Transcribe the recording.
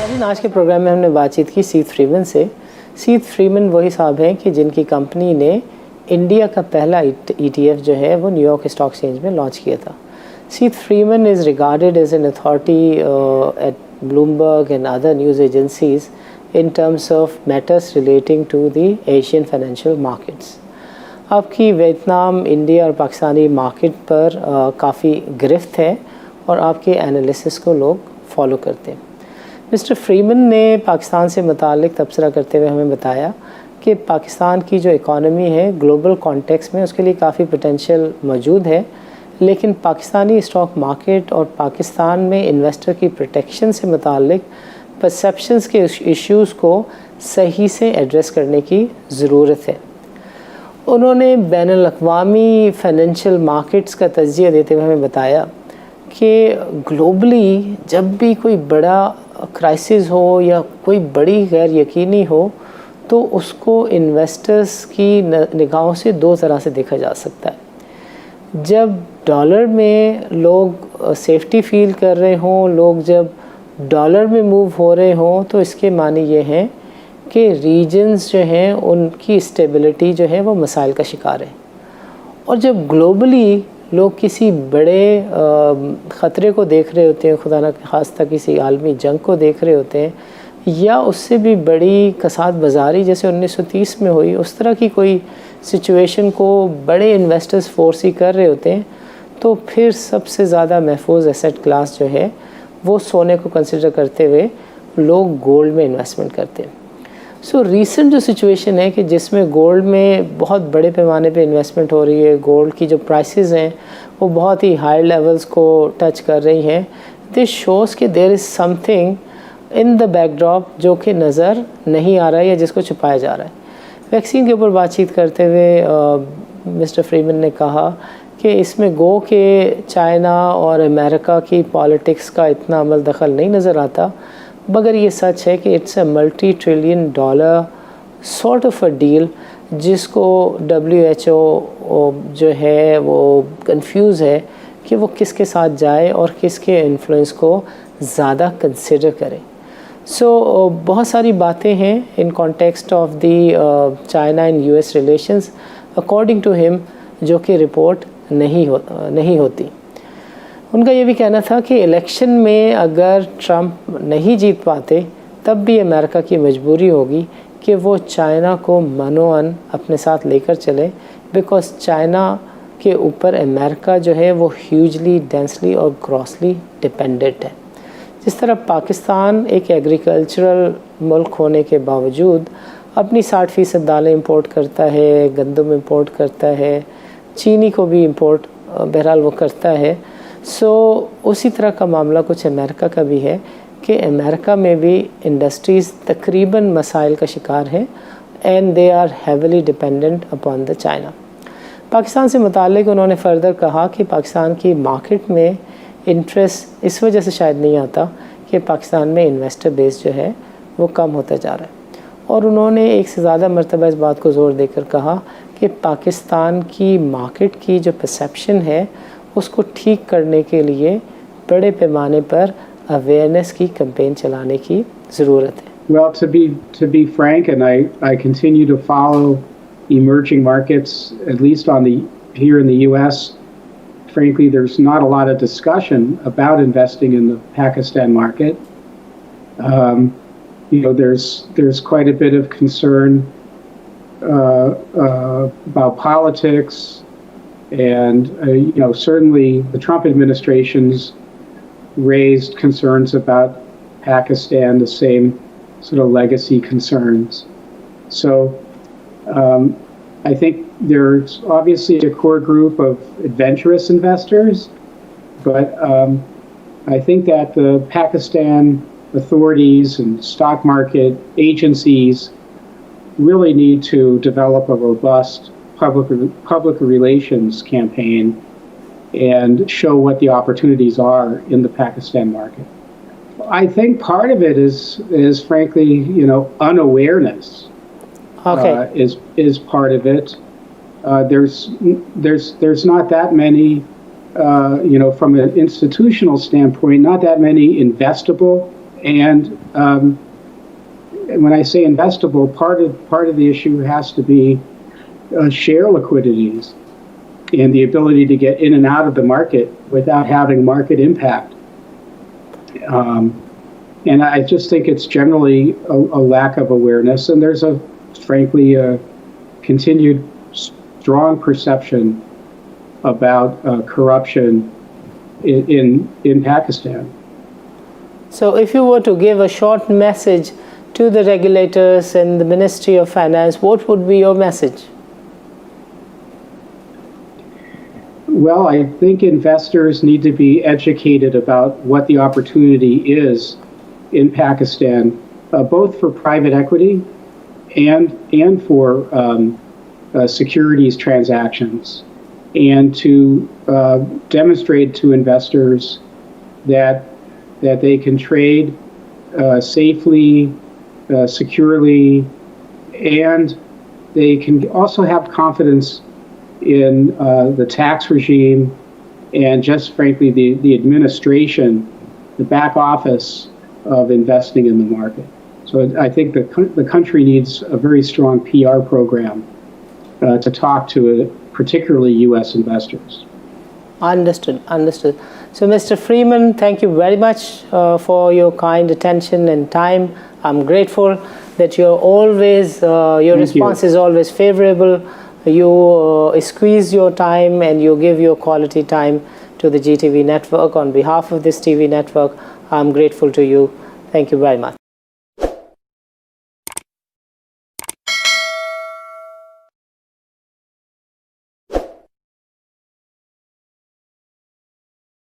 नाज़रीन, आज के प्रोग्राम में हमने बातचीत की सीथ फ्रीमन से। सीथ फ्रीमन वही साहब हैं कि जिनकी कंपनी ने इंडिया का पहला ETF जो है वो न्यूयॉर्क स्टॉक एक्सचेंज में लॉन्च किया था। Seth Freeman is regarded as an authority at Bloomberg and other news agencies in terms of matters relating to the Asian financial markets. आपकी वियतनाम, इंडिया और पाकिस्तानी मार्केट पर काफ़ी गिरफ्त है और आपके एनालिसिस को लोग फॉलो करते हैं। मिस्टर फ्रीमन ने पाकिस्तान से मुतालिक तबसरा करते हुए हमें बताया कि पाकिस्तान की जो इकॉनमी है ग्लोबल कॉन्टेक्स्ट में उसके लिए काफ़ी पोटेंशियल मौजूद है, लेकिन पाकिस्तानी स्टॉक मार्केट और पाकिस्तान में इन्वेस्टर की प्रोटेक्शन से मुतालिक परसेप्शंस के इश्यूज़ को सही से एड्रेस करने की ज़रूरत है। उन्होंने बैनुल-अक़वामी फ़ाइनेंशियल मार्केट्स का तज़किया देते हुए हमें बताया कि ग्लोबली जब भी कोई बड़ा क्राइसिस हो या कोई बड़ी गैर यकीनी हो तो उसको इन्वेस्टर्स की निगाहों से दो तरह से देखा जा सकता है। जब डॉलर में लोग सेफ्टी फील कर रहे हों, लोग जब डॉलर में मूव हो रहे हों, तो इसके मानी ये हैं कि रीजन्स जो हैं उनकी स्टेबिलिटी जो है वो मसाइल का शिकार है। और जब ग्लोबली लोग किसी बड़े ख़तरे को देख रहे होते हैं, खुदा न खास्ता किसी आलमी जंग को देख रहे होते हैं, या उससे भी बड़ी कसाद बाज़ारी जैसे 1930 में हुई, उस तरह की कोई सिचुएशन को बड़े इन्वेस्टर्स फोर्स ही कर रहे होते हैं, तो फिर सबसे ज़्यादा महफूज एसेट क्लास जो है वो सोने को कंसिडर करते हुए लोग गोल्ड में इन्वेस्टमेंट करते हैं। सो रीसेंट जो सिचुएशन है कि जिसमें गोल्ड में बहुत बड़े पैमाने पे इन्वेस्टमेंट हो रही है, गोल्ड की जो प्राइसेस हैं वो बहुत ही हाई लेवल्स को टच कर रही हैं, दिस शोज़ कि there is something in the backdrop जो कि नज़र नहीं आ रहा है या जिसको छुपाया जा रहा है। वैक्सीन के ऊपर बातचीत करते हुए मिस्टर फ्रीमन ने कहा कि इसमें गो के चाइना और अमेरिका की पॉलिटिक्स का इतना अमल दखल नहीं नज़र आता, मगर ये सच है कि it's a multi trillion dollar sort of a deal जिसको WHO जो है वो कंफ्यूज है कि वो किसके साथ जाए और किसके इन्फ्लुएंस को ज़्यादा कंसिडर करे। सो बहुत सारी बातें हैं in context of the China and US relations according to him जो कि रिपोर्ट नहीं होती। उनका ये भी कहना था कि इलेक्शन में अगर ट्रंप नहीं जीत पाते तब भी अमेरिका की मजबूरी होगी कि वो चाइना को मनोअन अपने साथ लेकर चले, बिकॉज़ चाइना के ऊपर अमेरिका जो है वो ह्यूजली, डेंसली और ग्रॉसली डिपेंडेंट है। जिस तरह पाकिस्तान एक एग्रीकल्चरल मुल्क होने के बावजूद अपनी 60% दालें इंपोर्ट करता है, गंदम इंपोर्ट करता है, चीनी को भी इंपोर्ट बहरहाल वो करता है। सो उसी तरह का मामला कुछ अमेरिका का भी है कि अमेरिका में भी इंडस्ट्रीज़ तकरीबन मसाइल का शिकार हैं and they are heavily dependent upon the China. Pakistan से मुताल्लिक़ उन्होंने फ़र्दर कहा कि पाकिस्तान की मार्केट में इंटरेस्ट इस वजह से शायद नहीं आता कि पाकिस्तान में इन्वेस्टर बेस जो है वो कम होता जा रहा है। और उन्होंने एक से ज़्यादा मरतबा इस बात को ज़ोर देकर कहा कि पाकिस्तान की मार्केट की जो परसेप्शन है उसको ठीक करने के लिए बड़े पैमाने पर अवेयरनेस की कैंपेन चलाने की ज़रूरत है। Well, to be frank, and I continue to follow emerging markets, at least here in the U.S. Frankly, there's not a lot of discussion about investing in the Pakistan market. There's quite a bit of concern about politics, and certainly the Trump administration's raised concerns about Pakistan, the same sort of legacy concerns. So I think there's obviously a core group of adventurous investors, but I think that the Pakistan authorities and stock market agencies really need to develop a robust public relations campaign and show what the opportunities are in the Pakistan market. I think part of it is frankly, unawareness. Okay. Is part of it. There's not that many, from an institutional standpoint, not that many investable And when I say investable, part of the issue has to be share liquidities and the ability to get in and out of the market without having market impact. And I just think it's generally a lack of awareness, and there's frankly, a continued strong perception about corruption in Pakistan. So if you were to give a short message to the regulators and the Ministry of Finance, what would be your message? Well, I think investors need to be educated about what the opportunity is in Pakistan, both for private equity and for securities transactions, and to demonstrate to investors that they can trade safely, securely, and they can also have confidence in the tax regime and just frankly the administration, the back office of investing in the market. So I think the country needs a very strong PR program to talk to particularly U.S. investors. Understood. So Mr. Freeman, thank you very much for your kind attention and time. I'm grateful that you're always, your response is always favorable. You squeeze your time and you give your quality time to the GTV network. On behalf of this TV network, I'm grateful to you. Thank you very much.